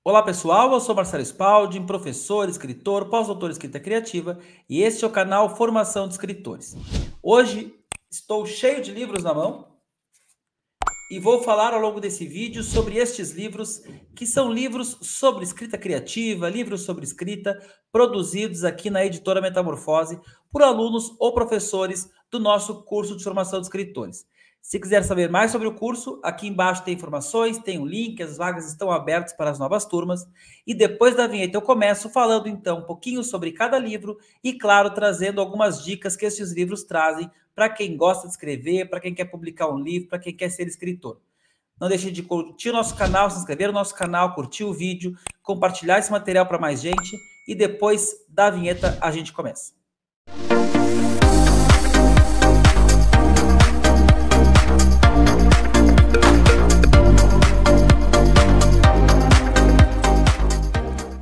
Olá pessoal, eu sou Marcelo Spalding, professor, escritor, pós-doutor em escrita criativa e este é o canal Formação de Escritores. Hoje estou cheio de livros na mão e vou falar ao longo desse vídeo sobre estes livros, que são livros sobre escrita criativa, livros sobre escrita, produzidos aqui na editora Metamorfose por alunos ou professores do nosso curso de formação de escritores. Se quiser saber mais sobre o curso, aqui embaixo tem informações, tem um link, as vagas estão abertas para as novas turmas. E depois da vinheta eu começo falando então um pouquinho sobre cada livro e, claro, trazendo algumas dicas que esses livros trazem para quem gosta de escrever, para quem quer publicar um livro, para quem quer ser escritor. Não deixe de curtir o nosso canal, se inscrever no nosso canal, curtir o vídeo, compartilhar esse material para mais gente e depois da vinheta a gente começa.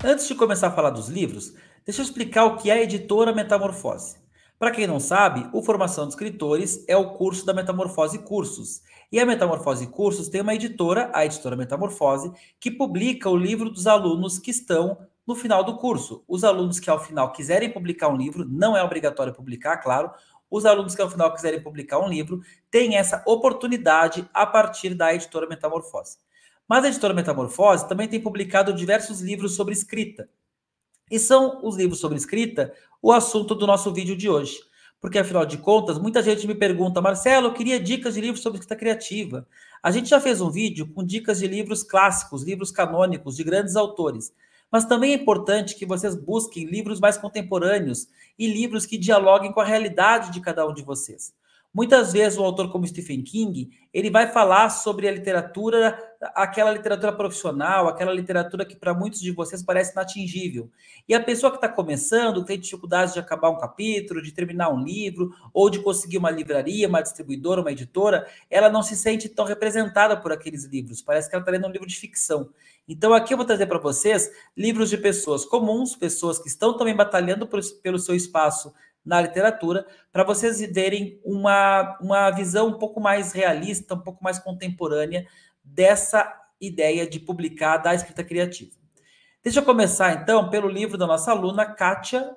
Antes de começar a falar dos livros, deixa eu explicar o que é a editora Metamorfose. Para quem não sabe, o Formação de Escritores é o curso da Metamorfose Cursos. E a Metamorfose Cursos tem uma editora, a editora Metamorfose, que publica o livro dos alunos que estão no final do curso. Os alunos que ao final quiserem publicar um livro, não é obrigatório publicar, claro, os alunos que ao final quiserem publicar um livro têm essa oportunidade a partir da editora Metamorfose. Mas a editora Metamorfose também tem publicado diversos livros sobre escrita. E são os livros sobre escrita o assunto do nosso vídeo de hoje. Porque, afinal de contas, muita gente me pergunta, Marcelo, eu queria dicas de livros sobre escrita criativa. A gente já fez um vídeo com dicas de livros clássicos, livros canônicos, de grandes autores. Mas também é importante que vocês busquem livros mais contemporâneos e livros que dialoguem com a realidade de cada um de vocês. Muitas vezes um autor como Stephen King, ele vai falar sobre a literatura, aquela literatura profissional, aquela literatura que para muitos de vocês parece inatingível. E a pessoa que está começando, tem dificuldade de acabar um capítulo, de terminar um livro, ou de conseguir uma livraria, uma distribuidora, uma editora, ela não se sente tão representada por aqueles livros. Parece que ela está lendo um livro de ficção. Então aqui eu vou trazer para vocês livros de pessoas comuns, pessoas que estão também batalhando pelo seu espaço na literatura, para vocês verem uma visão um pouco mais realista, um pouco mais contemporânea dessa ideia de publicar da escrita criativa. Deixa eu começar, então, pelo livro da nossa aluna, Kátia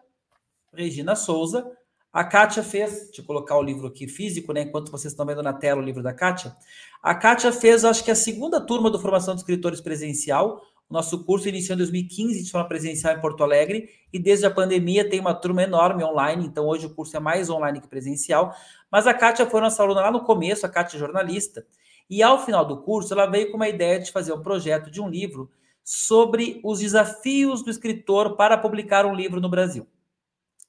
Regina Souza. A Kátia fez, deixa eu colocar o livro aqui físico, né, enquanto vocês estão vendo na tela o livro da Kátia. A Kátia fez, acho que a segunda turma do Formação de Escritores Presencial. O nosso curso iniciou em 2015 de forma presencial em Porto Alegre e desde a pandemia tem uma turma enorme online, então hoje o curso é mais online que presencial. Mas a Kátia foi nossa aluna lá no começo, a Kátia é jornalista, e ao final do curso ela veio com uma ideia de fazer um projeto de um livro sobre os desafios do escritor para publicar um livro no Brasil.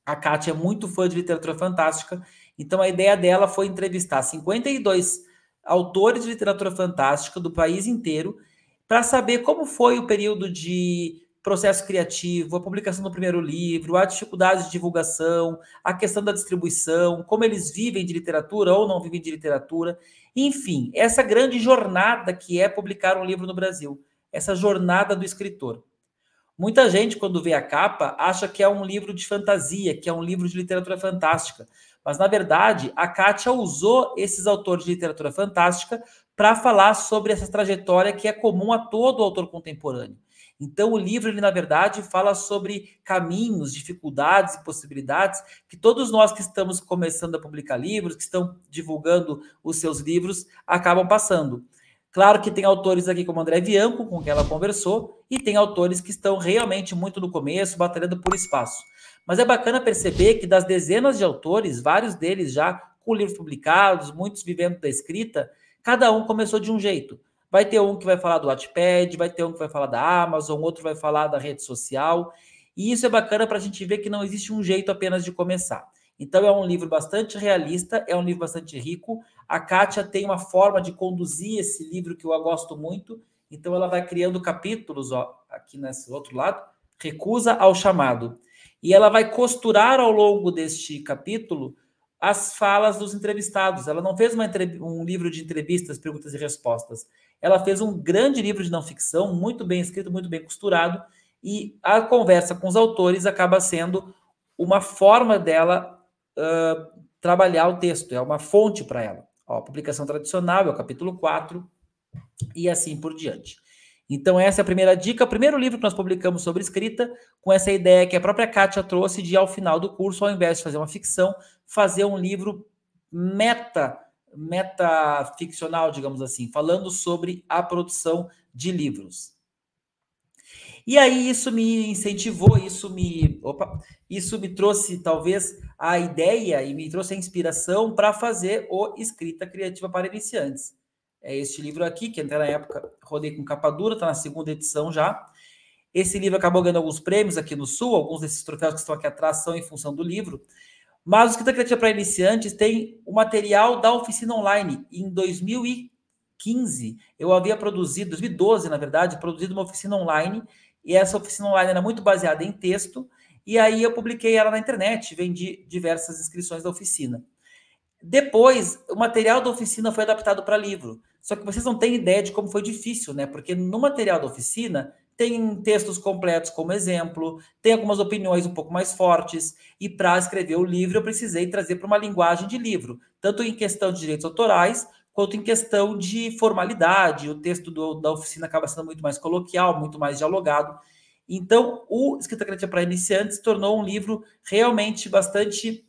A Kátia é muito fã de literatura fantástica, então a ideia dela foi entrevistar 52 autores de literatura fantástica do país inteiro para saber como foi o período de processo criativo, a publicação do primeiro livro, a dificuldade de divulgação, a questão da distribuição, como eles vivem de literatura ou não vivem de literatura, enfim, essa grande jornada que é publicar um livro no Brasil, essa jornada do escritor. Muita gente, quando vê a capa, acha que é um livro de fantasia, que é um livro de literatura fantástica. Mas, na verdade, a Kátia usou esses autores de literatura fantástica para falar sobre essa trajetória que é comum a todo autor contemporâneo. Então, o livro, ele, na verdade, fala sobre caminhos, dificuldades e possibilidades que todos nós que estamos começando a publicar livros, que estão divulgando os seus livros, acabam passando. Claro que tem autores aqui como André Bianco, com quem ela conversou, e tem autores que estão realmente muito no começo, batalhando por espaço. Mas é bacana perceber que das dezenas de autores, vários deles já com livros publicados, muitos vivendo da escrita, cada um começou de um jeito. Vai ter um que vai falar do Wattpad, vai ter um que vai falar da Amazon, outro vai falar da rede social. E isso é bacana para a gente ver que não existe um jeito apenas de começar. Então é um livro bastante realista, é um livro bastante rico. A Kátia tem uma forma de conduzir esse livro que eu gosto muito. Então ela vai criando capítulos, ó, aqui nesse outro lado, recusa ao chamado. E ela vai costurar ao longo deste capítulo as falas dos entrevistados. Ela não fez um livro de entrevistas, perguntas e respostas. Ela fez um grande livro de não ficção, muito bem escrito, muito bem costurado, e a conversa com os autores acaba sendo uma forma dela trabalhar o texto, é uma fonte para ela. Ó, publicação tradicional, é o capítulo 4, e assim por diante. Então, essa é a primeira dica. O primeiro livro que nós publicamos sobre escrita, com essa ideia que a própria Kátia trouxe de, ao final do curso, ao invés de fazer uma ficção, fazer um livro metaficcional, digamos assim, falando sobre a produção de livros. E aí isso me incentivou, isso me trouxe talvez a ideia e me trouxe a inspiração para fazer o Escrita Criativa para Iniciantes. É este livro aqui, que até na época rodei com capa dura, está na segunda edição já. Esse livro acabou ganhando alguns prêmios aqui no Sul, alguns desses troféus que estão aqui atrás são em função do livro. Mas o Escrita Criativa para Iniciantes tem o material da oficina online. Em 2015, eu havia produzido, 2012 na verdade, produzido uma oficina online, e essa oficina online era muito baseada em texto, e aí eu publiquei ela na internet, vendi diversas inscrições da oficina. Depois, o material da oficina foi adaptado para livro. Só que vocês não têm ideia de como foi difícil, né? Porque no material da oficina tem textos completos como exemplo, tem algumas opiniões um pouco mais fortes, e para escrever o livro eu precisei trazer para uma linguagem de livro, tanto em questão de direitos autorais, quanto em questão de formalidade. O texto da oficina acaba sendo muito mais coloquial, muito mais dialogado. Então, o Escrita Criativa para Iniciantes se tornou um livro realmente bastante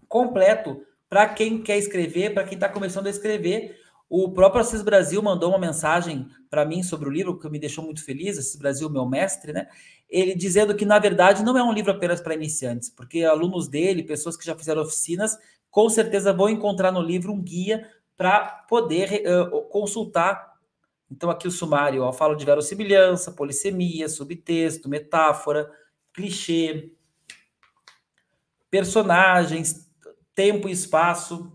completo para quem quer escrever, para quem está começando a escrever. O próprio Assis Brasil mandou uma mensagem para mim sobre o livro, que me deixou muito feliz. Assis Brasil, meu mestre, né? Ele dizendo que, na verdade, não é um livro apenas para iniciantes, porque alunos dele, pessoas que já fizeram oficinas, com certeza vão encontrar no livro um guia para poder consultar. Então, aqui o sumário, ó, fala de verossimilhança, polissemia, subtexto, metáfora, clichê, personagens, tempo e espaço,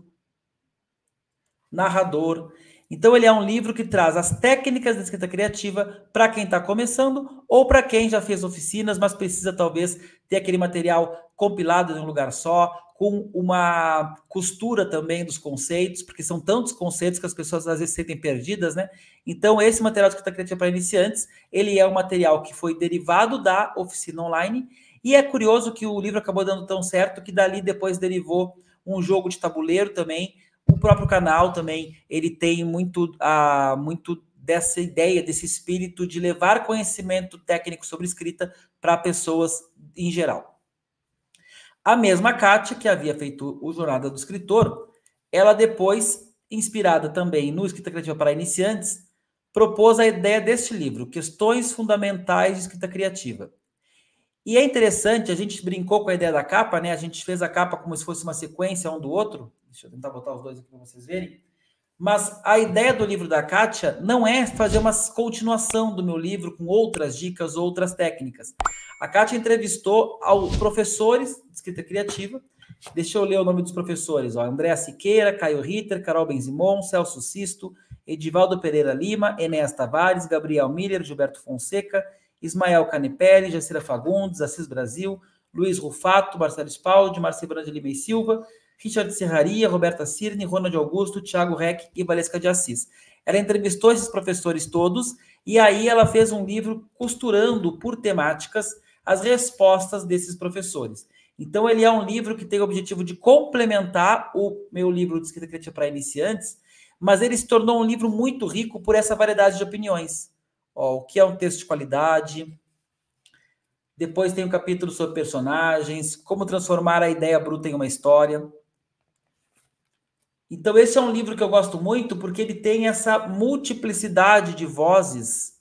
narrador. Então, ele é um livro que traz as técnicas da escrita criativa para quem está começando ou para quem já fez oficinas, mas precisa talvez ter aquele material compilado em um lugar só, com uma costura também dos conceitos, porque são tantos conceitos que as pessoas às vezes se sentem perdidas, né? Então, esse material de escrita criativa para iniciantes, ele é um material que foi derivado da oficina online, e é curioso que o livro acabou dando tão certo que dali depois derivou um jogo de tabuleiro também. O próprio canal também, ele tem muito dessa ideia, desse espírito de levar conhecimento técnico sobre escrita para pessoas em geral. A mesma Kátia, que havia feito o Jornada do Escritor, ela depois, inspirada também no Escrita Criativa para Iniciantes, propôs a ideia deste livro, Questões Fundamentais de Escrita Criativa. E é interessante, a gente brincou com a ideia da capa, né? A gente fez a capa como se fosse uma sequência um do outro. Deixa eu tentar botar os dois aqui para vocês verem. Mas a ideia do livro da Kátia não é fazer uma continuação do meu livro com outras dicas, outras técnicas. A Kátia entrevistou professores de escrita criativa. Deixa eu ler o nome dos professores. Ó. Andréa Siqueira, Caio Ritter, Carol Benzimon, Celso Sisto, Edivaldo Pereira Lima, Enéas Tavares, Gabriel Miller, Gilberto Fonseca, Ismael Canipelli, Jacira Fagundes, Assis Brasil, Luiz Rufato, Marcelo Spaldi, Marcelo Brand Lima e Silva, Richard Serraria, Roberta Cirne, Ronald Augusto, Thiago Reck e Valesca de Assis. Ela entrevistou esses professores todos e aí ela fez um livro costurando por temáticas as respostas desses professores. Então, ele é um livro que tem o objetivo de complementar o meu livro de escrita criativa para iniciantes, mas ele se tornou um livro muito rico por essa variedade de opiniões. Ó, o que é um texto de qualidade. Depois tem um capítulo sobre personagens, como transformar a ideia bruta em uma história. Então, esse é um livro que eu gosto muito, porque ele tem essa multiplicidade de vozes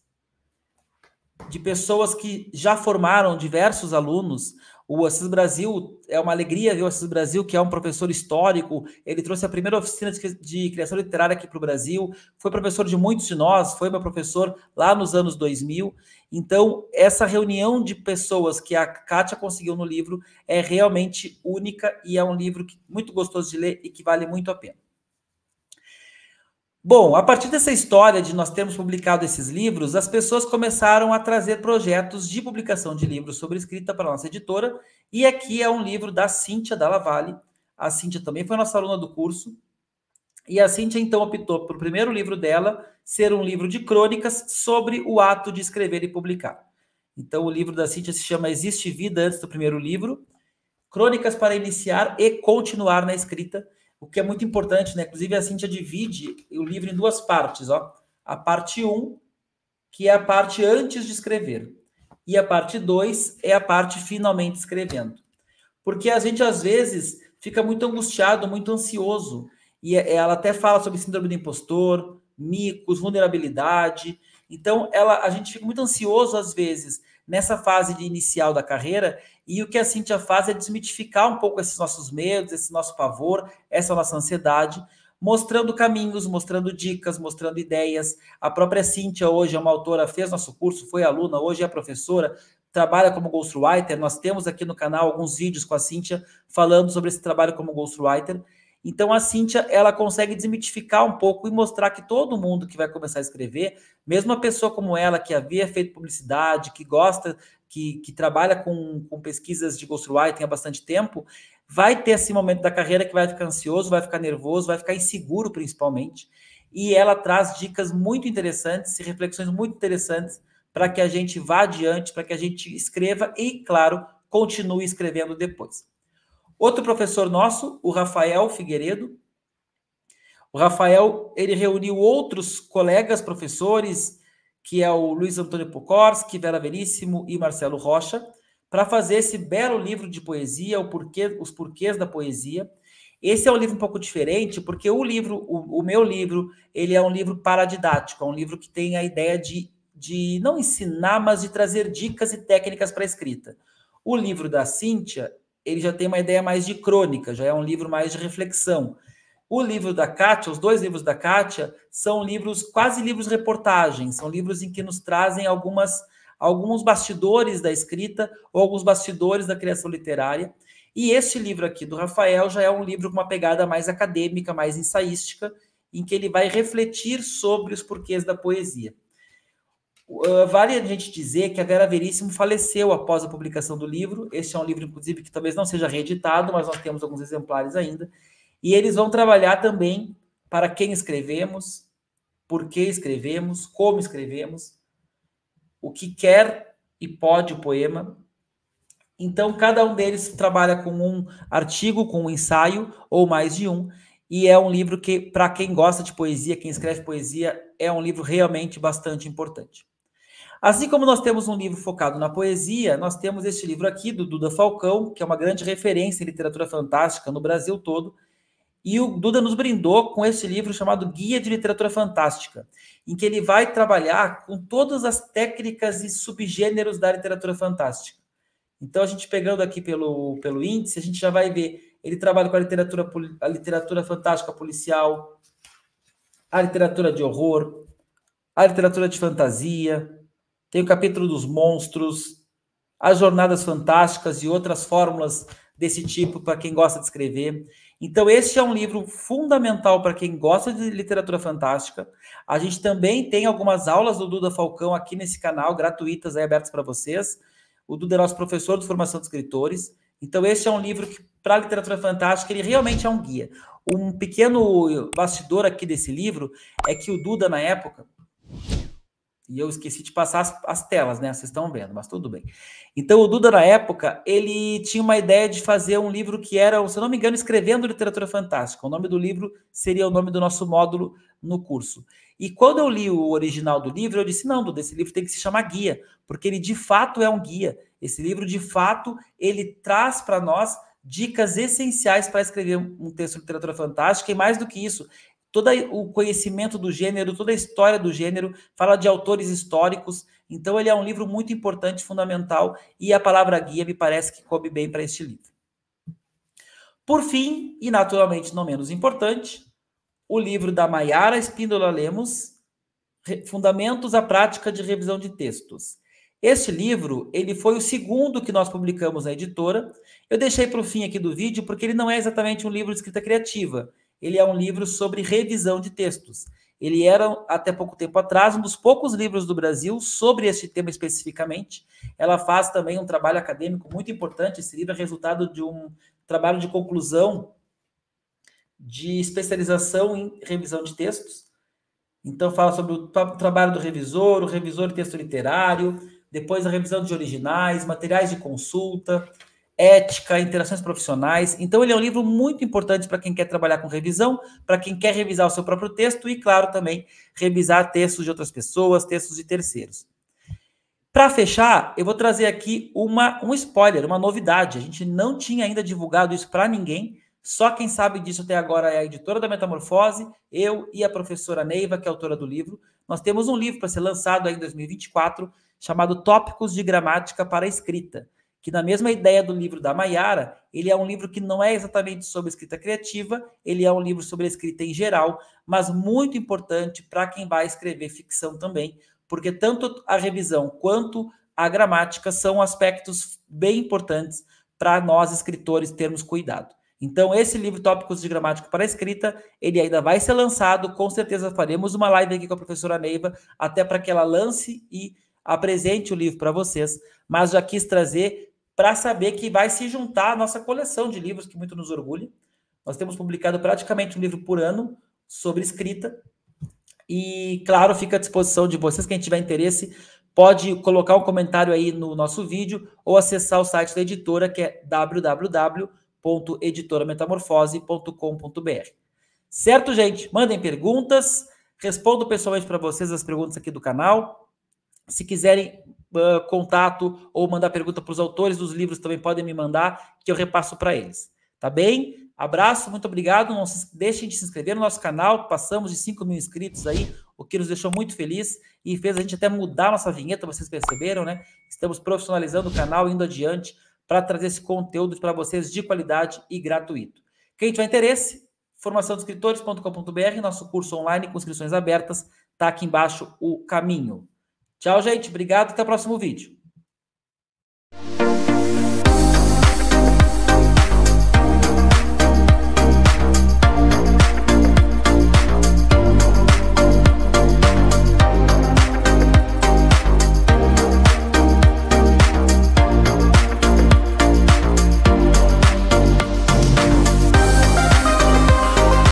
de pessoas que já formaram diversos alunos. O Assis Brasil, é uma alegria ver o Assis Brasil, que é um professor histórico. Ele trouxe a primeira oficina de criação literária aqui para o Brasil, foi professor de muitos de nós, foi meu professor lá nos anos 2000. Então, essa reunião de pessoas que a Kátia conseguiu no livro é realmente única e é um livro muito gostoso de ler e que vale muito a pena. Bom, a partir dessa história de nós termos publicado esses livros, as pessoas começaram a trazer projetos de publicação de livros sobre escrita para a nossa editora, e aqui é um livro da Cíntia Dalla Valle. A Cíntia também foi nossa aluna do curso, e a Cíntia então optou para o primeiro livro dela ser um livro de crônicas sobre o ato de escrever e publicar. Então o livro da Cíntia se chama Existe Vida Antes do Primeiro Livro, Crônicas para Iniciar e Continuar na Escrita, o que é muito importante, né? Inclusive, a Cíntia divide o livro em duas partes, ó. A parte 1 que é a parte antes de escrever. E a parte 2 é a parte finalmente escrevendo. Porque a gente, às vezes, fica muito angustiado, muito ansioso. E ela até fala sobre síndrome do impostor, micos, vulnerabilidade. Então, a gente fica muito ansioso, às vezes, nessa fase inicial da carreira, e o que a Cíntia faz é desmitificar um pouco esses nossos medos, esse nosso pavor, essa nossa ansiedade, mostrando caminhos, mostrando dicas, mostrando ideias. A própria Cíntia hoje é uma autora, fez nosso curso, foi aluna, hoje é professora, trabalha como ghostwriter. Nós temos aqui no canal alguns vídeos com a Cíntia falando sobre esse trabalho como ghostwriter. Então, a Cíntia, ela consegue desmitificar um pouco e mostrar que todo mundo que vai começar a escrever, mesmo uma pessoa como ela, que havia feito publicidade, que gosta, que trabalha com pesquisas de ghostwriting há bastante tempo, vai ter esse momento da carreira que vai ficar ansioso, vai ficar nervoso, vai ficar inseguro, principalmente. E ela traz dicas muito interessantes e reflexões muito interessantes para que a gente vá adiante, para que a gente escreva e, claro, continue escrevendo depois. Outro professor nosso, o Rafael Figueiredo. O Rafael, ele reuniu outros colegas professores, que é o Luiz Antônio Pokorski, Vera Veríssimo e Marcelo Rocha, para fazer esse belo livro de poesia, Os Porquês da Poesia. Esse é um livro um pouco diferente, porque o meu livro, ele é um livro paradidático, é um livro que tem a ideia de não ensinar, mas de trazer dicas e técnicas para a escrita. O livro da Cíntia, ele já tem uma ideia mais de crônica, já é um livro mais de reflexão. O livro da Kátia, os dois livros da Kátia, são livros, quase livros reportagem, são livros em que nos trazem alguns bastidores da escrita ou alguns bastidores da criação literária. E este livro aqui do Rafael já é um livro com uma pegada mais acadêmica, mais ensaística, em que ele vai refletir sobre os porquês da poesia. Vale a gente dizer que a Vera Veríssimo faleceu após a publicação do livro. Este é um livro, inclusive, que talvez não seja reeditado, mas nós temos alguns exemplares ainda. E eles vão trabalhar também para quem escrevemos, por que escrevemos, como escrevemos, o que quer e pode o poema. Então, cada um deles trabalha com um artigo, com um ensaio, ou mais de um, e é um livro que, para quem gosta de poesia, quem escreve poesia, é um livro realmente bastante importante. Assim como nós temos um livro focado na poesia, nós temos este livro aqui, do Duda Falcão, que é uma grande referência em literatura fantástica no Brasil todo, e o Duda nos brindou com esse livro chamado Guia de Literatura Fantástica, em que ele vai trabalhar com todas as técnicas e subgêneros da literatura fantástica. Então, a gente pegando aqui pelo índice, a gente já vai ver, ele trabalha com a literatura fantástica policial, a literatura de horror, a literatura de fantasia, tem o capítulo dos monstros, as jornadas fantásticas e outras fórmulas desse tipo para quem gosta de escrever. Então, este é um livro fundamental para quem gosta de literatura fantástica. A gente também tem algumas aulas do Duda Falcão aqui nesse canal, gratuitas, aí, abertas para vocês. O Duda é nosso professor de formação de escritores. Então, este é um livro que, para a literatura fantástica, ele realmente é um guia. Um pequeno bastidor aqui desse livro é que o Duda, na época... E eu esqueci de passar as telas, né? Vocês estão vendo, mas tudo bem. Então, o Duda, na época, ele tinha uma ideia de fazer um livro que era, se eu não me engano, Escrevendo Literatura Fantástica. O nome do livro seria o nome do nosso módulo no curso. E quando eu li o original do livro, eu disse, não, Duda, esse livro tem que se chamar guia, porque ele, de fato, é um guia. Esse livro, de fato, ele traz para nós dicas essenciais para escrever um texto de literatura fantástica, e mais do que isso, todo o conhecimento do gênero, toda a história do gênero, fala de autores históricos. Então, ele é um livro muito importante, fundamental, e a palavra guia me parece que coube bem para este livro. Por fim, e naturalmente não menos importante, o livro da Maiara Espíndola Lemos, Fundamentos à Prática de Revisão de Textos. Este livro, ele foi o segundo que nós publicamos na editora. Eu deixei para o fim aqui do vídeo, porque ele não é exatamente um livro de escrita criativa. Ele é um livro sobre revisão de textos. Ele era, até pouco tempo atrás, um dos poucos livros do Brasil sobre esse tema especificamente. Ela faz também um trabalho acadêmico muito importante. Esse livro é resultado de um trabalho de conclusão de especialização em revisão de textos. Então, fala sobre o trabalho do revisor, o revisor de texto literário, depois a revisão de originais, materiais de consulta. ética, interações profissionais. Então, ele é um livro muito importante para quem quer trabalhar com revisão, para quem quer revisar o seu próprio texto e, claro, também revisar textos de outras pessoas, textos de terceiros. Para fechar, eu vou trazer aqui um spoiler, uma novidade. A gente não tinha ainda divulgado isso para ninguém, só quem sabe disso até agora é a editora da Metamorfose, eu e a professora Neiva, que é autora do livro. Nós temos um livro para ser lançado aí em 2024, chamado Tópicos de Gramática para a Escrita, que na mesma ideia do livro da Maiara, ele é um livro que não é exatamente sobre escrita criativa, ele é um livro sobre a escrita em geral, mas muito importante para quem vai escrever ficção também, porque tanto a revisão quanto a gramática são aspectos bem importantes para nós escritores termos cuidado. Então, esse livro, Tópicos de Gramática para a Escrita, ele ainda vai ser lançado, com certeza faremos uma live aqui com a professora Neiva, até para que ela lance e apresente o livro para vocês, mas já quis trazer para saber que vai se juntar à nossa coleção de livros, que muito nos orgulha. Nós temos publicado praticamente um livro por ano sobre escrita, e, claro, fica à disposição de vocês. Quem tiver interesse pode colocar um comentário aí no nosso vídeo ou acessar o site da editora, que é www.editorametamorfose.com.br. Certo, gente? Mandem perguntas, respondo pessoalmente para vocês as perguntas aqui do canal. Se quiserem contato ou mandar pergunta para os autores dos livros, também podem me mandar, que eu repasso para eles. Tá bem? Abraço, muito obrigado. Não deixem de se inscrever no nosso canal. Passamos de 5 mil inscritos aí, o que nos deixou muito feliz e fez a gente até mudar nossa vinheta, vocês perceberam, né? Estamos profissionalizando o canal, indo adiante para trazer esse conteúdo para vocês de qualidade e gratuito. Quem tiver interesse, formaçãodescritores.com.br, nosso curso online com inscrições abertas, está aqui embaixo o caminho. Tchau, gente. Obrigado. Até o próximo vídeo.